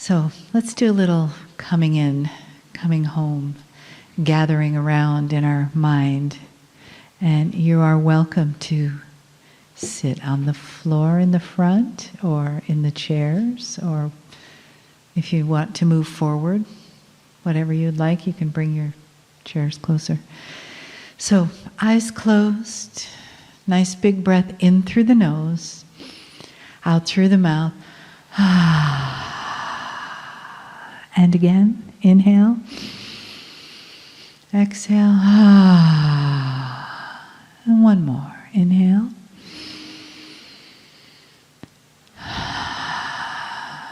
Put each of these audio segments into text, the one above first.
So let's do a little coming in, coming home, gathering around in our mind. And you are welcome to sit on the floor in the front or in the chairs, or if you want to move forward, whatever you'd like, you can bring your chairs closer. So eyes closed, nice big breath in through the nose, out through the mouth. And again, inhale, exhale, and one more, inhale.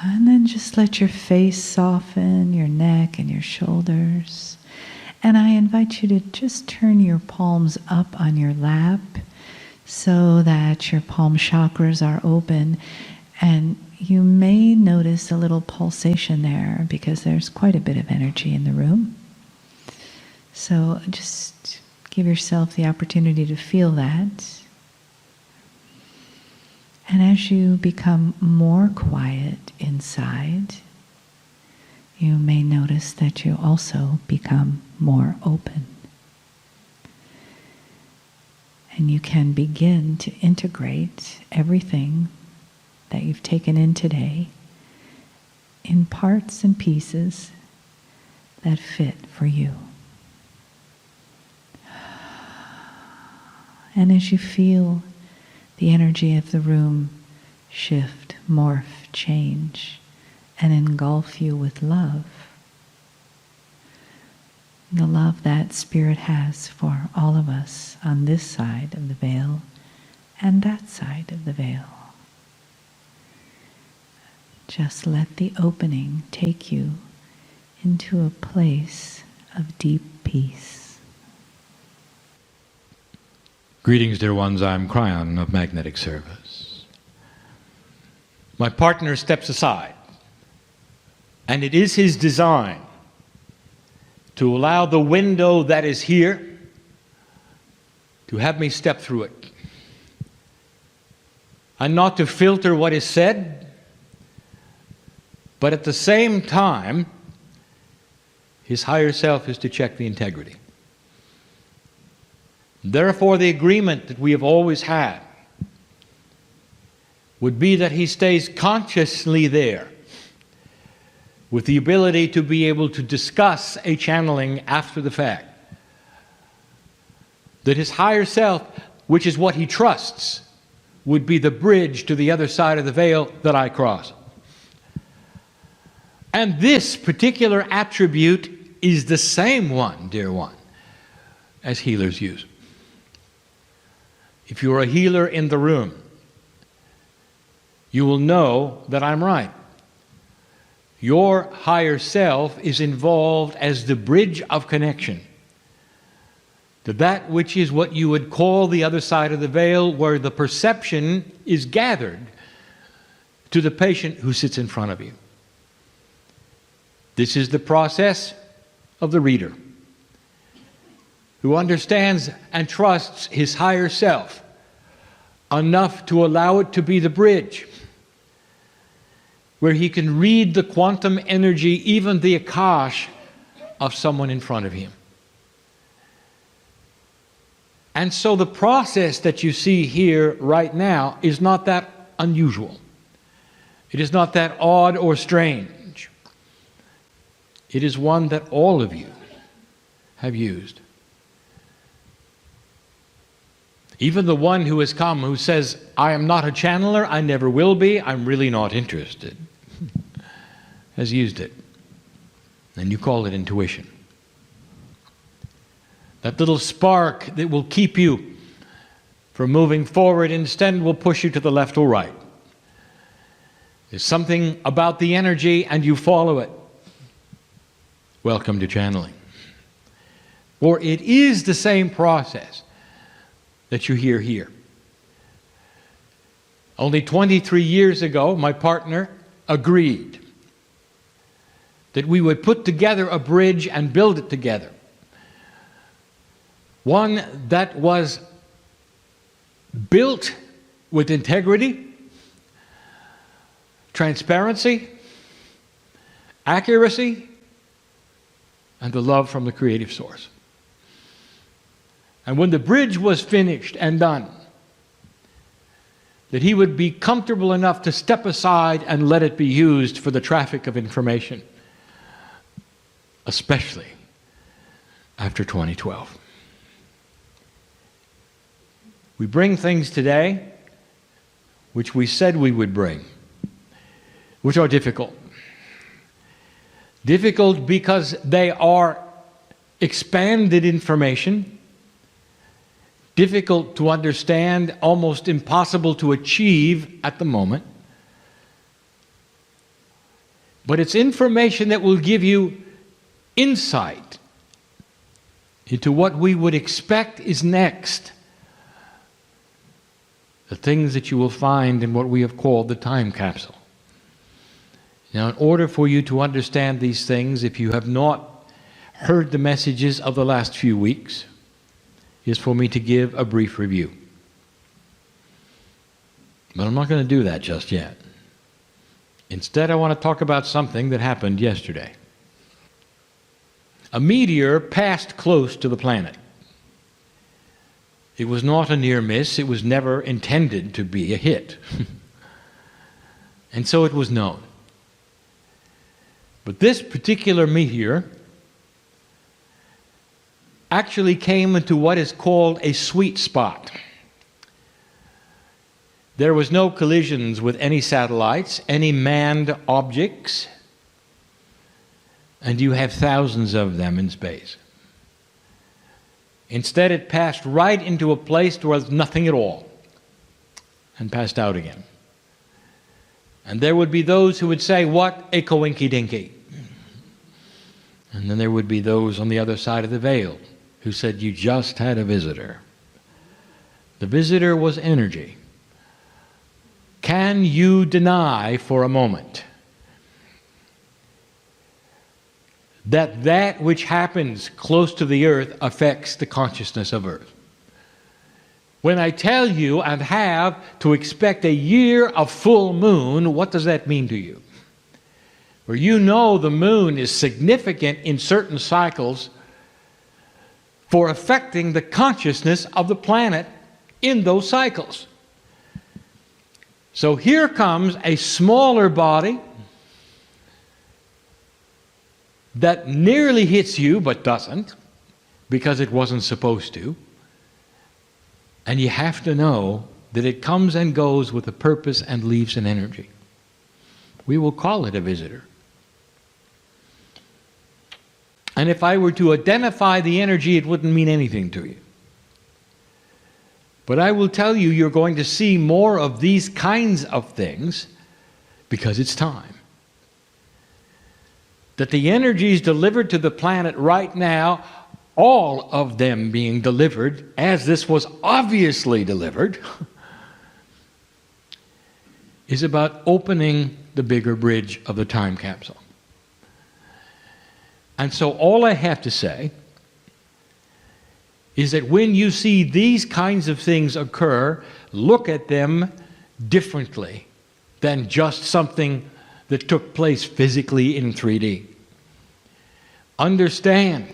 And then just let your face soften, your neck and your shoulders. And I invite you to just turn your palms up on your lap so that your palm chakras are open. And you may notice a little pulsation there because there's quite a bit of energy in the room. So just give yourself the opportunity to feel that. And as you become more quiet inside, you may notice that you also become more open. And you can begin to integrate everything that you've taken in today in parts and pieces that fit for you. And as you feel the energy of the room shift, morph, change, and engulf you with love, the love that Spirit has for all of us on this side of the veil and that side of the veil. Just let the opening take you into a place of deep peace. Greetings, dear ones. I'm Cryon of Magnetic Service. My partner steps aside, and it is his design to allow the window that is here to have me step through it, and not to filter what is said, but at the same time, his higher self is to check the integrity. Therefore, the agreement that we have always had would be that he stays consciously there with the ability to be able to discuss a channeling after the fact. That his higher self, which is what he trusts, would be the bridge to the other side of the veil that I cross. And this particular attribute is the same one, dear one, as healers use. If you're a healer in the room, you will know that I'm right. Your higher self is involved as the bridge of connection to that which is what you would call the other side of the veil, where the perception is gathered to the patient who sits in front of you. This is the process of the reader, who understands and trusts his higher self enough to allow it to be the bridge, where he can read the quantum energy, even the Akash, of someone in front of him. And so the process that you see here right now is not that unusual. It is not that odd or strange. It is one that all of you have used. Even the one who has come who says, I am not a channeler, I never will be, I'm really not interested, has used it. And you call it intuition. That little spark that will keep you from moving forward, instead will push you to the left or right. There's something about the energy and you follow it. Welcome to channeling. For it is the same process that you hear here. Only 23 years ago, my partner agreed that we would put together a bridge and build it together. One that was built with integrity, transparency, accuracy, and the love from the creative source. And when the bridge was finished and done, that he would be comfortable enough to step aside and let it be used for the traffic of information, especially after 2012. We bring things today which we said we would bring, which are difficult. Difficult because they are expanded information, difficult to understand, almost impossible to achieve at the moment. But it's information that will give you insight into what we would expect is next. The things that you will find in what we have called the time capsule. Now, in order for you to understand these things, if you have not heard the messages of the last few weeks, is for me to give a brief review. But I'm not going to do that just yet. Instead, I want to talk about something that happened yesterday. A meteor passed close to the planet. It was not a near miss. It was never intended to be a hit. And so it was known. But this particular meteor actually came into what is called a sweet spot. There was no collisions with any satellites, any manned objects, and you have thousands of them in space. Instead, it passed right into a place where there was nothing at all and passed out again. And there would be those who would say, "What a coinky-dinky." And then there would be those on the other side of the veil who said, "You just had a visitor." The visitor was energy. Can you deny for a moment that that which happens close to the earth affects the consciousness of earth? When I tell you and have to expect a year of full moon, what does that mean to you? Where you know the moon is significant in certain cycles for affecting the consciousness of the planet in those cycles. So here comes a smaller body that nearly hits you but doesn't, because it wasn't supposed to. And you have to know that it comes and goes with a purpose and leaves an energy. We will call it a visitor. And if I were to identify the energy, it wouldn't mean anything to you. But I will tell you, you're going to see more of these kinds of things because it's time. That the energies delivered to the planet right now, all of them being delivered, as this was obviously delivered, is about opening the bigger bridge of the time capsule. And so all I have to say is that when you see these kinds of things occur, look at them differently than just something that took place physically in 3D. Understand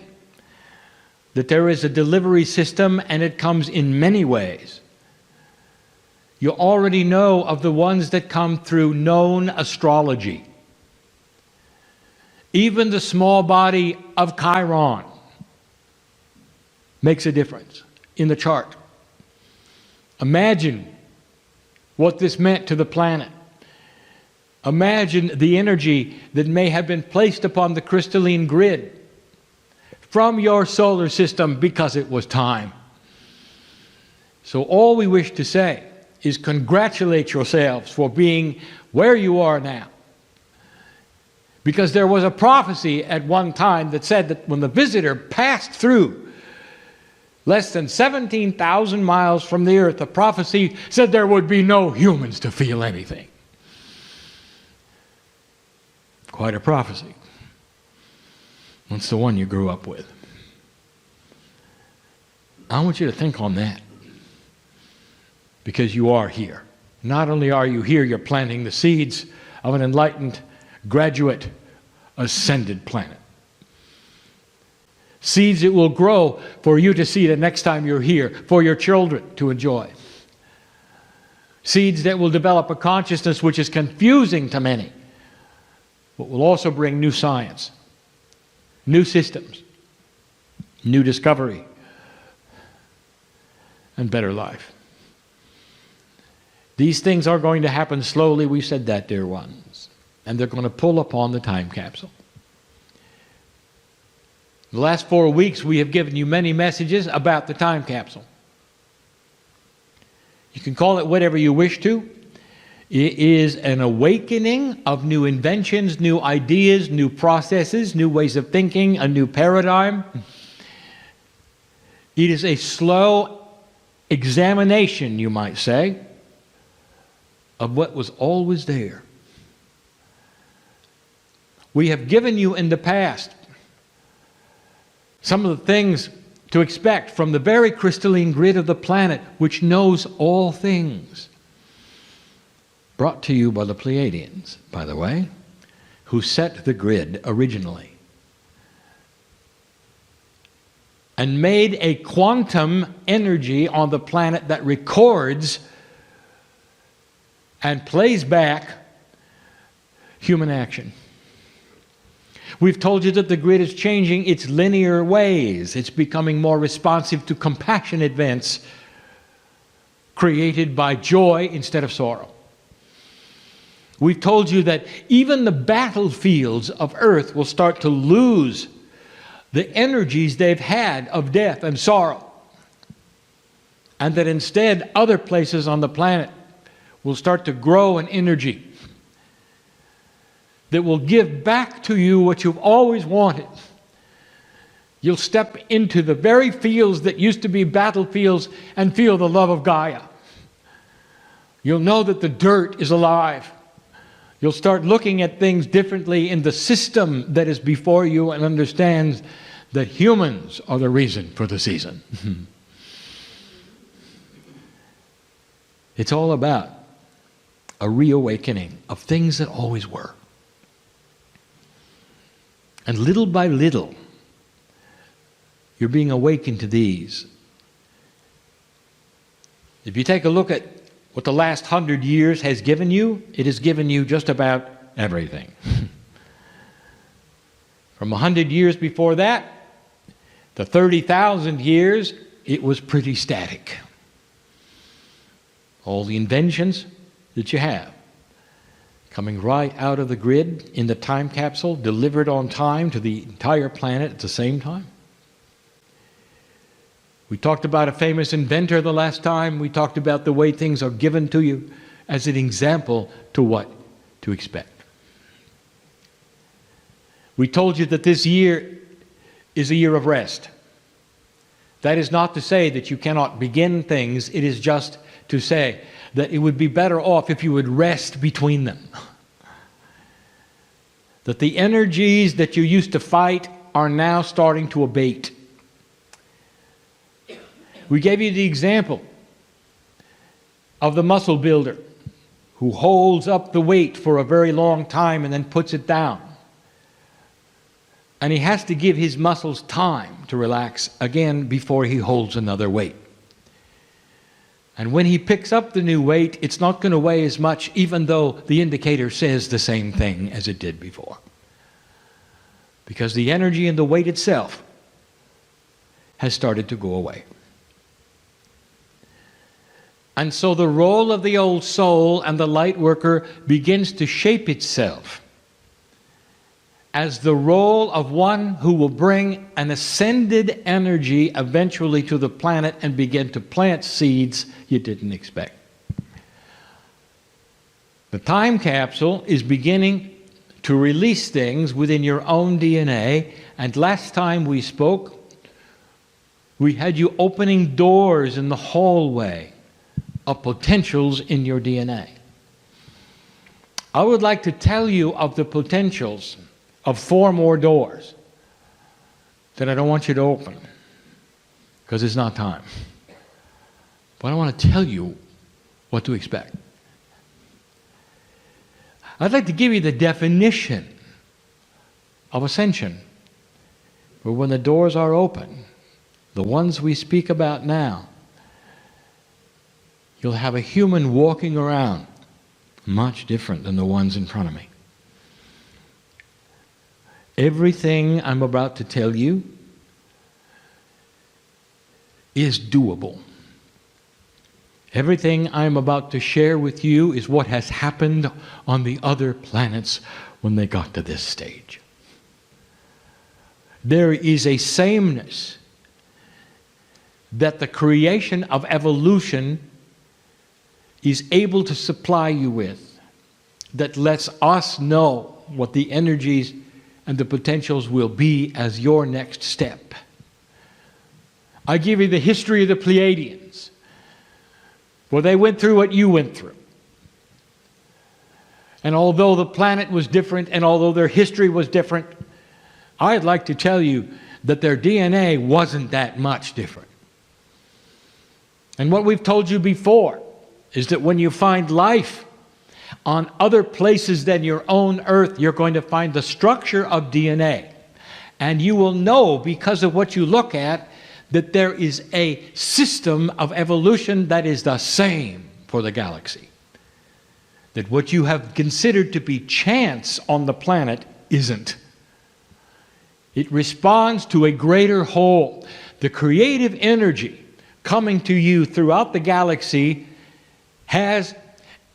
that there is a delivery system and it comes in many ways. You already know of the ones that come through known astrology. Even the small body of Chiron makes a difference in the chart. Imagine what this meant to the planet. Imagine the energy that may have been placed upon the crystalline grid from your solar system because it was time. So all we wish to say is congratulate yourselves for being where you are now. Because there was a prophecy at one time that said that when the visitor passed through less than 17,000 miles from the earth, the prophecy said there would be no humans to feel anything. Quite a prophecy. That's the one you grew up with. I want you to think on that. Because you are here. Not only are you here, you're planting the seeds of an enlightened graduate ascended planet. Seeds that will grow for you to see the next time you're here, for your children to enjoy. Seeds that will develop a consciousness which is confusing to many, but will also bring new science, new systems, new discovery, and better life. These things are going to happen slowly, we said that, dear ones, and they're going to pull upon the time capsule. The last 4 weeks we have given you many messages about the time capsule. You can call it whatever you wish to. It is an awakening of new inventions, new ideas, new processes, new ways of thinking, a new paradigm. It is a slow examination, you might say, of what was always there. We have given you in the past some of the things to expect from the very crystalline grid of the planet, which knows all things. Brought to you by the Pleiadians, by the way, who set the grid originally and made a quantum energy on the planet that records and plays back human action. We've told you that the grid is changing its linear ways. It's becoming more responsive to compassion events created by joy instead of sorrow. We've told you that even the battlefields of Earth will start to lose the energies they've had of death and sorrow, and that instead other places on the planet will start to grow in energy that will give back to you what you've always wanted. You'll step into the very fields that used to be battlefields and feel the love of Gaia. You'll know that the dirt is alive. You'll start looking at things differently in the system that is before you and understand that humans are the reason for the season. It's all about a reawakening of things that always were. And little by little, you're being awakened to these. If you take a look at what the last 100 years has given you, it has given you just about everything. From 100 years before that, the 30,000 years, it was pretty static. All the inventions that you have, coming right out of the grid in the time capsule, delivered on time to the entire planet at the same time. We talked about a famous inventor the last time. We talked about the way things are given to you as an example to what to expect. We told you that this year is a year of rest. That is not to say that you cannot begin things. It is just to say that it would be better off if you would rest between them. That the energies that you used to fight are now starting to abate. We gave you the example of the muscle builder who holds up the weight for a very long time and then puts it down. And he has to give his muscles time to relax again before he holds another weight. And when he picks up the new weight, it's not going to weigh as much, even though the indicator says the same thing as it did before. Because the energy in the weight itself has started to go away. And so the role of the old soul and the light worker begins to shape itself as the role of one who will bring an ascended energy eventually to the planet and begin to plant seeds you didn't expect. The time capsule is beginning to release things within your own DNA, and last time we spoke, we had you opening doors in the hallway of potentials in your DNA. I would like to tell you of the potentials of 4 more doors that I don't want you to open because it's not time. But I want to tell you what to expect. I'd like to give you the definition of ascension. But when the doors are open, the ones we speak about now, you'll have a human walking around much different than the ones in front of me. Everything I'm about to tell you is doable. Everything I'm about to share with you is what has happened on the other planets when they got to this stage. There is a sameness that the creation of evolution is able to supply you with, that lets us know what the energies and the potentials will be as your next step. I give you the history of the Pleiadians. Well, they went through what you went through. And although the planet was different and although their history was different, I'd like to tell you that their DNA wasn't that much different. And what we've told you before is that when you find life on other places than your own Earth, you're going to find the structure of DNA. And you will know, because of what you look at, that there is a system of evolution that is the same for the galaxy. That what you have considered to be chance on the planet isn't. It responds to a greater whole. The creative energy coming to you throughout the galaxy has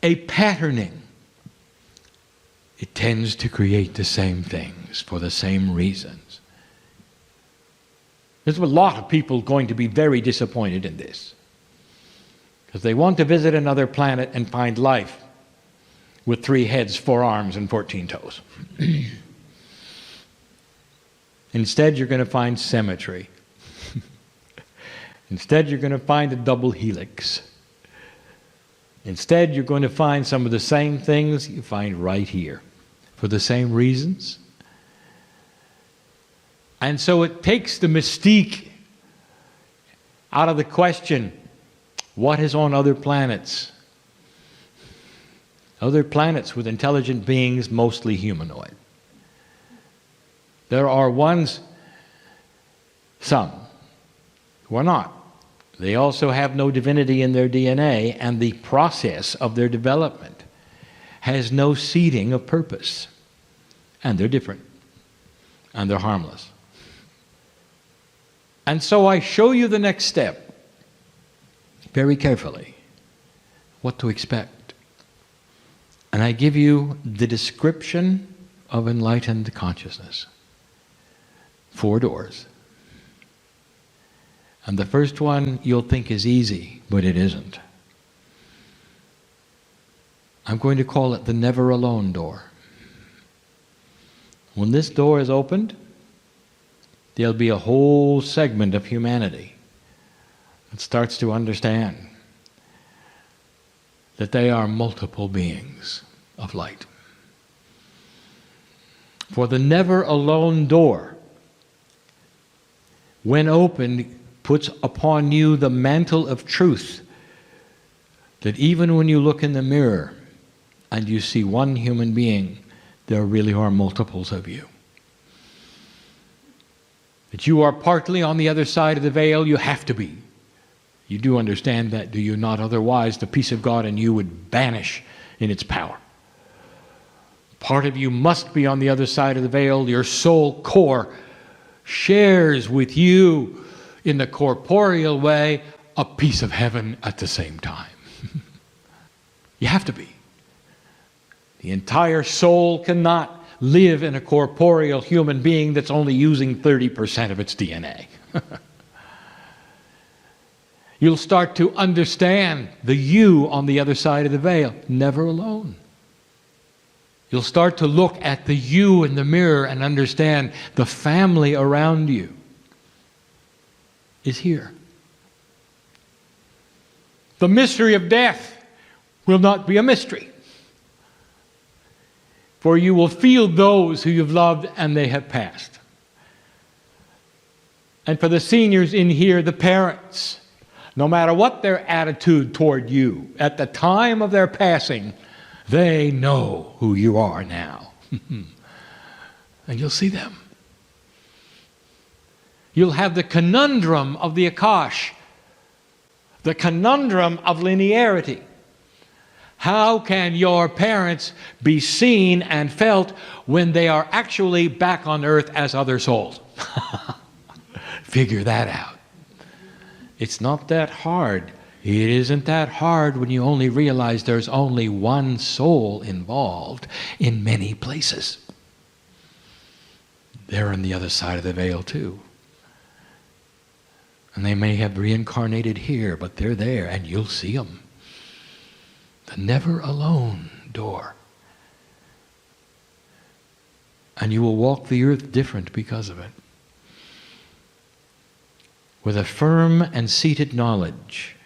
a patterning. It tends to create the same things for the same reasons. There's a lot of people going to be very disappointed in this, because they want to visit another planet and find life with 3 heads, 4 arms, and 14 toes. Instead, you're going to find symmetry. Instead, you're going to find a double helix. Instead, you're going to find some of the same things you find right here, for the same reasons. And so it takes the mystique out of the question, what is on other planets? Other planets with intelligent beings, mostly humanoid. There are ones, some, who are not. They also have no divinity in their DNA, and the process of their development has no seeding of purpose. And they're different. And they're harmless. And so I show you the next step, very carefully, what to expect. And I give you the description of enlightened consciousness. 4 doors. And the first one you'll think is easy, but it isn't. I'm going to call it the never alone door. When this door is opened, there'll be a whole segment of humanity that starts to understand that they are multiple beings of light. For the never alone door, when opened, puts upon you the mantle of truth, that even when you look in the mirror and you see one human being, there really are multiples of you. That you are partly on the other side of the veil, you have to be. You do understand that, do you not? Otherwise, the peace of God in you would vanish in its power. Part of you must be on the other side of the veil. Your soul core shares with you in the corporeal way a piece of heaven at the same time. You have to be. The entire soul cannot live in a corporeal human being that's only using 30% of its DNA. You'll start to understand the you on the other side of the veil, never alone. You'll start to look at the you in the mirror and understand the family around you is here. The mystery of death will not be a mystery, for you will feel those who you've loved and they have passed. And for the seniors in here, the parents, no matter what their attitude toward you, at the time of their passing, they know who you are now. and you'll see them. You'll have the conundrum of the Akash, the conundrum of linearity. How can your parents be seen and felt when they are actually back on earth as other souls? Figure that out. It's not that hard. It isn't that hard when you only realize there's only one soul involved in many places. They're on the other side of the veil too. And they may have reincarnated here, but they're there, and you'll see them. The never alone door. And you will walk the earth different because of it. With a firm and seated knowledge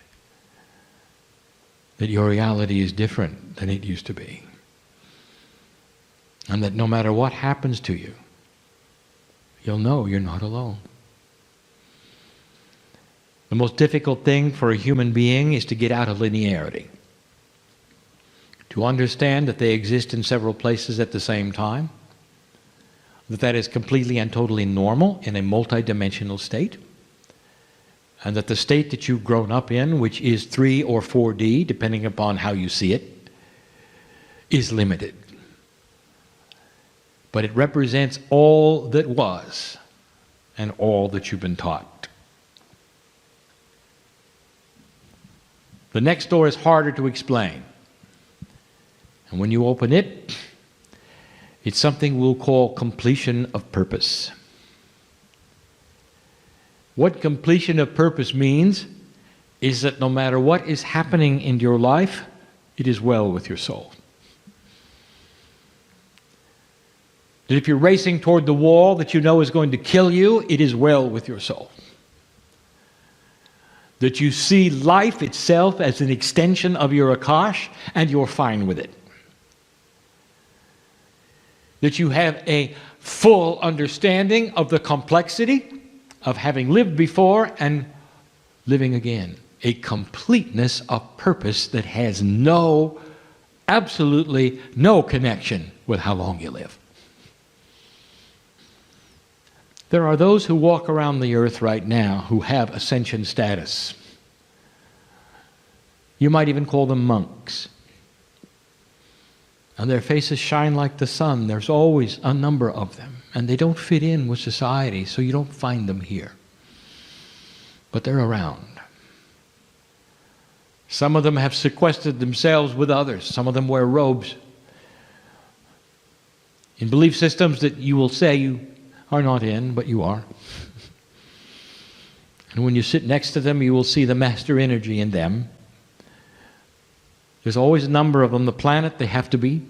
that your reality is different than it used to be. And that no matter what happens to you, you'll know you're not alone. The most difficult thing for a human being is to get out of linearity. To understand that they exist in several places at the same time. That is completely and totally normal in a multidimensional state. And that the state that you've grown up in, which is 3 or 4D, depending upon how you see it, is limited. But it represents all that was and all that you've been taught. The next door is harder to explain. And when you open it, it's something we'll call completion of purpose. What completion of purpose means is that no matter what is happening in your life, it is well with your soul. That if you're racing toward the wall that you know is going to kill you, it is well with your soul. That you see life itself as an extension of your Akash, and you're fine with it. That you have a full understanding of the complexity of having lived before and living again. A completeness of purpose that has absolutely no connection with how long you live. There are those who walk around the earth right now who have ascension status. You might even call them monks. And their faces shine like the sun. There's always a number of them. And they don't fit in with society, so you don't find them here. But they're around. Some of them have sequestered themselves with others. Some of them wear robes. In belief systems that you will say you are not in, but you are. And when you sit next to them, you will see the master energy in them. There's always a number of them. The planet, they have to be.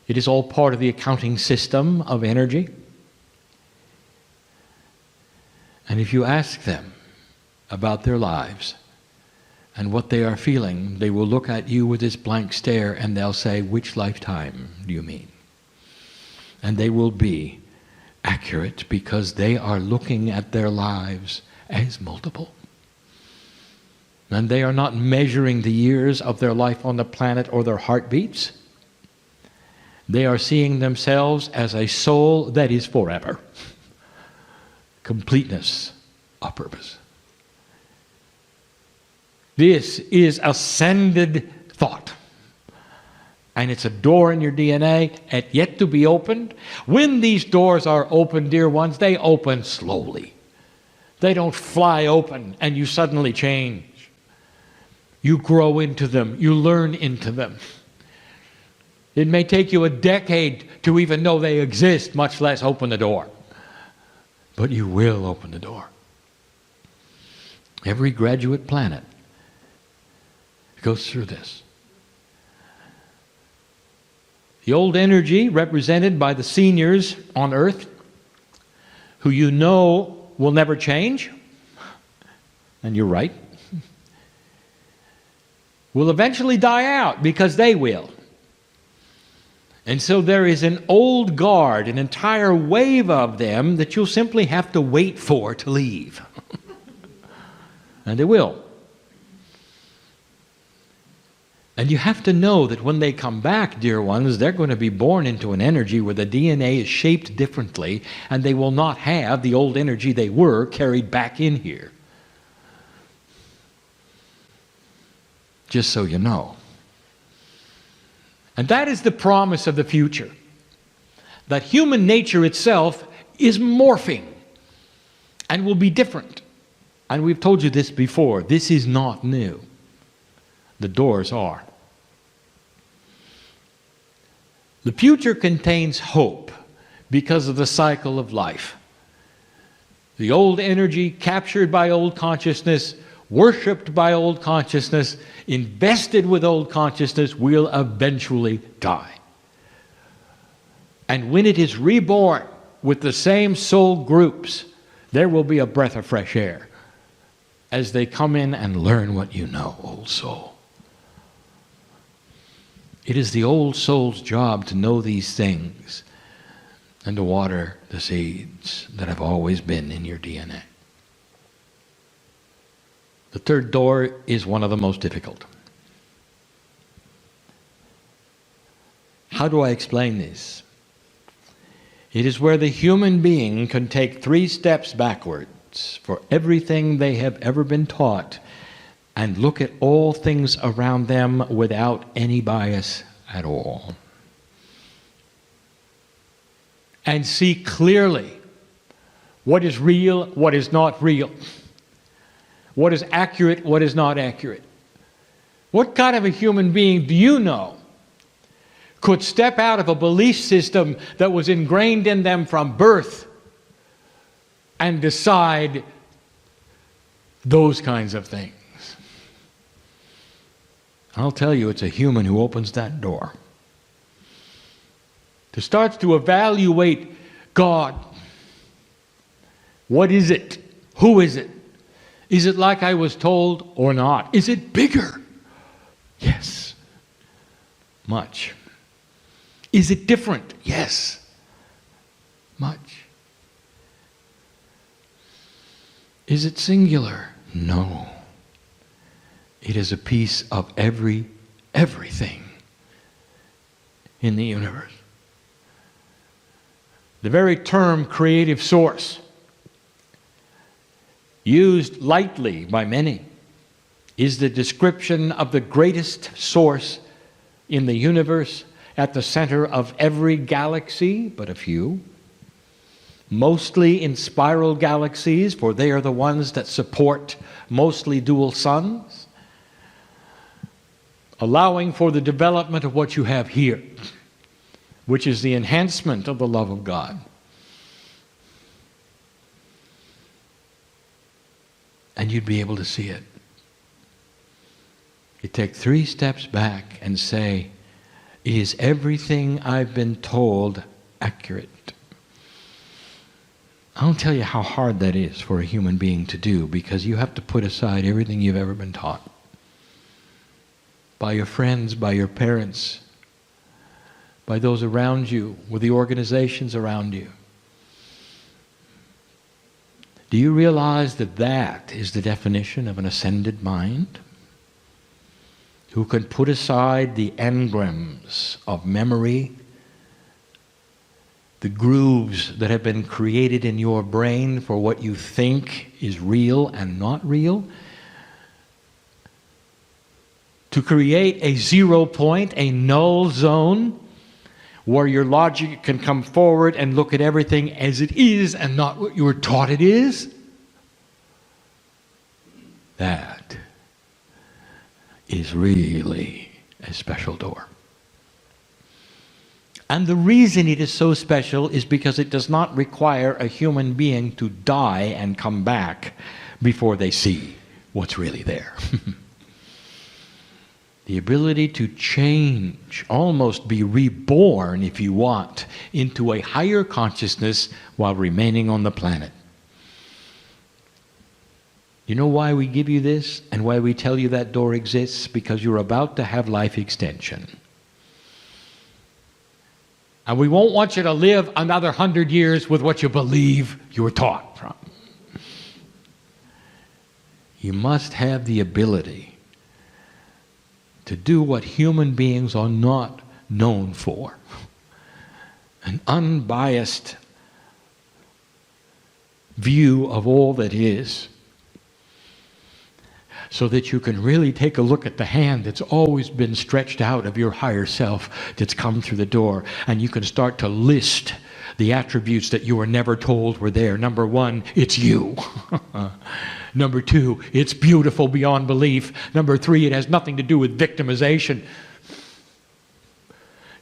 It is all part of the accounting system of energy. And if you ask them about their lives and what they are feeling, they will look at you with this blank stare and they'll say, "Which lifetime do you mean?" And they will be accurate because they are looking at their lives as multiple. And they are not measuring the years of their life on the planet or their heartbeats. They are seeing themselves as a soul that is forever. Completeness of purpose. This is ascended thought. And it's a door in your DNA yet to be opened. When these doors are opened, dear ones, they open slowly. They don't fly open and you suddenly change. You grow into them. You learn into them. It may take you a decade to even know they exist, much less open the door. But you will open the door. Every graduate planet goes through this. The old energy represented by the seniors on earth, who you know will never change, and you're right, will eventually die out because they will. And so there is an old guard, an entire wave of them that you'll simply have to wait for to leave. And they will. And you have to know that when they come back, dear ones, they're going to be born into an energy where the DNA is shaped differently, and they will not have the old energy they were carried back in here. Just so you know. And that is the promise of the future. That human nature itself is morphing and will be different. And we've told you this before. This is not new. The doors are. The future contains hope because of the cycle of life. The old energy captured by old consciousness, worshipped by old consciousness, invested with old consciousness, will eventually die. And when it is reborn with the same soul groups, there will be a breath of fresh air as they come in and learn what you know, old soul. It is the old soul's job to know these things and to water the seeds that have always been in your DNA. The third door is one of the most difficult. How do I explain this? It is where the human being can take 3 steps backwards for everything they have ever been taught and look at all things around them without any bias at all. And see clearly what is real, what is not real. What is accurate, what is not accurate. What kind of a human being do you know could step out of a belief system that was ingrained in them from birth and decide those kinds of things? I'll tell you, it's a human who opens that door. To start to evaluate God. What is it? Who is it? Is it like I was told or not? Is it bigger? Yes. Much. Is it different? Yes. Much. Is it singular? No. It is a piece of everything in the universe. The very term creative source, used lightly by many, is the description of the greatest source in the universe at the center of every galaxy, but a few. Mostly in spiral galaxies, for they are the ones that support mostly dual suns, allowing for the development of what you have here, which is the enhancement of the love of God. And you'd be able to see it. You take 3 steps back and say, is everything I've been told accurate? I'll tell you how hard that is for a human being to do, because you have to put aside everything you've ever been taught. By your friends, by your parents, by those around you, with the organizations around you. Do you realize that that is the definition of an ascended mind? Who can put aside the engrams of memory, the grooves that have been created in your brain for what you think is real and not real, to create a 0 point, a null zone, where your logic can come forward and look at everything as it is and not what you were taught it is? That is really a special door. And the reason it is so special is because it does not require a human being to die and come back before they see what's really there. The ability to change, almost be reborn, if you want, into a higher consciousness while remaining on the planet. You know why we give you this and why we tell you that door exists? Because you're about to have life extension. And we won't want you to live another 100 years with what you believe you were taught from. You must have the ability to do what human beings are not known for. An unbiased view of all that is, so that you can really take a look at the hand that's always been stretched out of your higher self that's come through the door, and you can start to list the attributes that you were never told were there. Number one, it's you. Number two, it's beautiful beyond belief. Number three, it has nothing to do with victimization.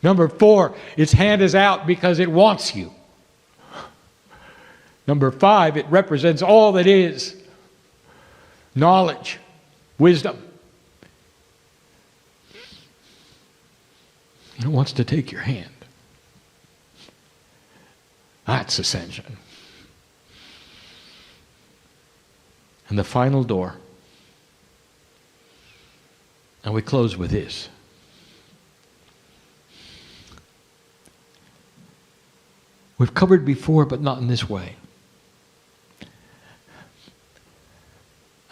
Number four, its hand is out because it wants you. Number five, it represents all that is. Knowledge, wisdom. It wants to take your hand. That's ascension. And the final door. And we close with this. We've covered before, but not in this way.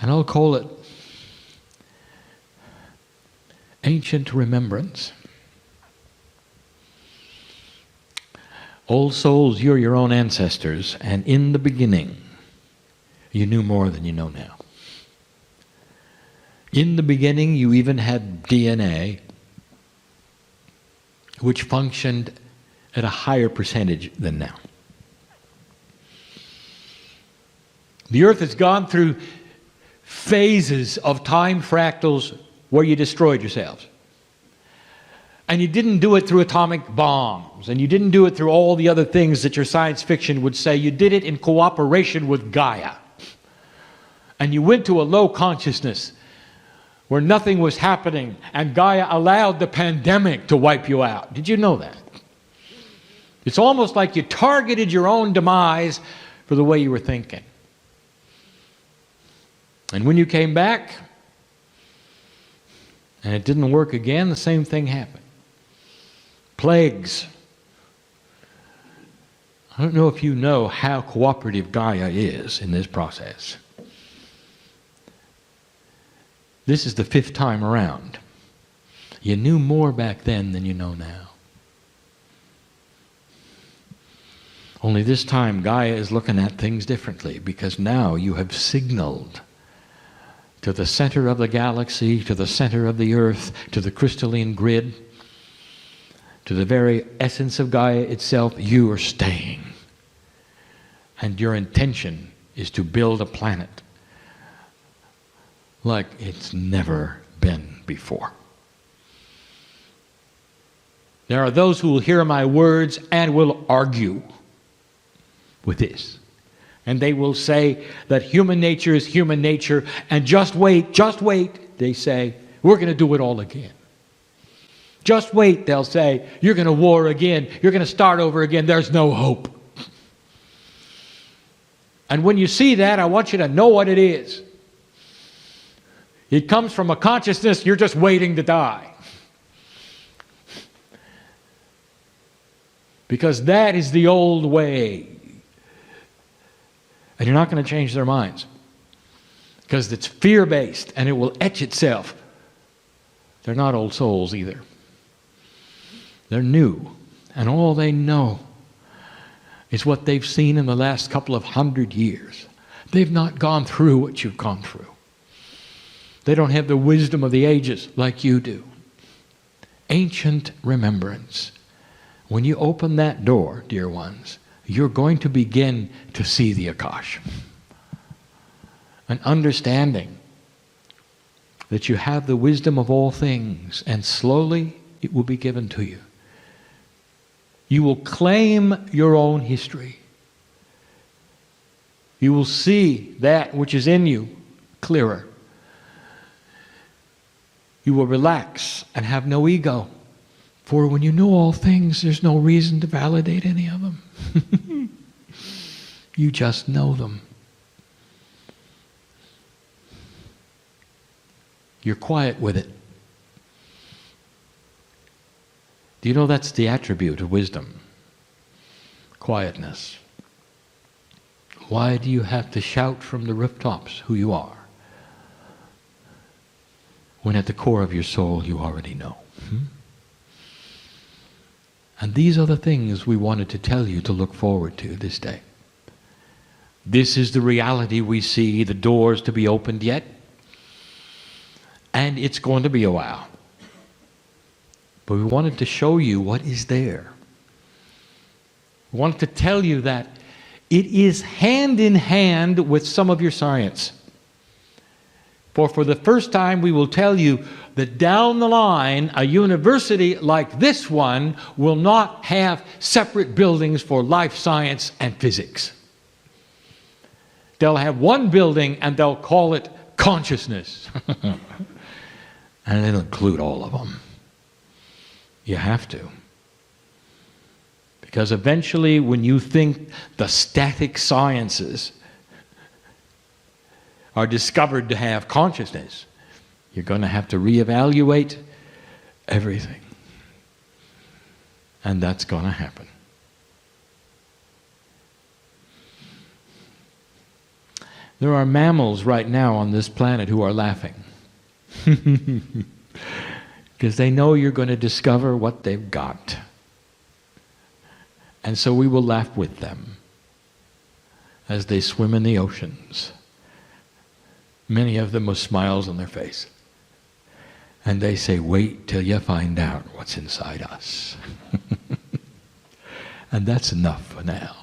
And I'll call it ancient remembrance. Old souls, you're your own ancestors, and in the beginning, you knew more than you know now. In the beginning, you even had DNA, which functioned at a higher percentage than now. The earth has gone through phases of time fractals where you destroyed yourselves. And you didn't do it through atomic bombs, and you didn't do it through all the other things that your science fiction would say. You did it in cooperation with Gaia. And you went to a low consciousness where nothing was happening, and Gaia allowed the pandemic to wipe you out. Did you know that? It's almost like you targeted your own demise for the way you were thinking. And when you came back, and it didn't work again, the same thing happened. Plagues. I don't know if you know how cooperative Gaia is in this process. This is the 5th time around. You knew more back then than you know now. Only this time Gaia is looking at things differently, because now you have signaled to the center of the galaxy, to the center of the earth, to the crystalline grid, to the very essence of Gaia itself, you are staying. And your intention is to build a planet like it's never been before. There are those who will hear my words and will argue with this. And they will say that human nature is human nature, and just wait, they say, we're going to do it all again. Just wait, they'll say, you're going to war again, you're going to start over again, there's no hope. And when you see that, I want you to know what it is. It comes from a consciousness you're just waiting to die. Because that is the old way. And you're not going to change their minds. Because it's fear-based and it will etch itself. They're not old souls either. They're new. And all they know is what they've seen in the last couple of 100 years. They've not gone through what you've gone through. They don't have the wisdom of the ages like you do. Ancient remembrance. When you open that door, dear ones, you're going to begin to see the Akash. An understanding that you have the wisdom of all things, and slowly it will be given to you. You will claim your own history. You will see that which is in you clearer. You will relax and have no ego. For when you know all things, there's no reason to validate any of them. You just know them. You're quiet with it. Do you know that's the attribute of wisdom? Quietness. Why do you have to shout from the rooftops who you are? when at the core of your soul you already know. And these are the things we wanted to tell you to look forward to this day. This is the reality we see, the doors to be opened yet. And it's going to be a while. But we wanted to show you what is there. We wanted to tell you that it is hand in hand with some of your science. For the first time, we will tell you that down the line, a university like this one will not have separate buildings for life science and physics. They'll have one building and they'll call it consciousness. And it'll include all of them. You have to. Because eventually, when you think the static sciences are discovered to have consciousness, you're going to have to reevaluate everything. And that's going to happen. There are mammals right now on this planet who are laughing. Because they know you're going to discover what they've got. And so we will laugh with them as they swim in the oceans. Many of them with smiles on their face. And they say, wait till you find out what's inside us. And that's enough for now.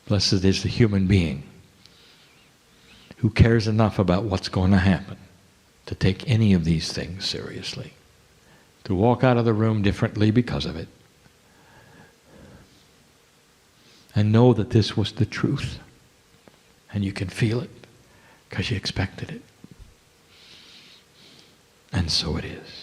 Blessed is the human being who cares enough about what's going to happen to take any of these things seriously, to walk out of the room differently because of it, and know that this was the truth, and you can feel it because you expected it. And so it is.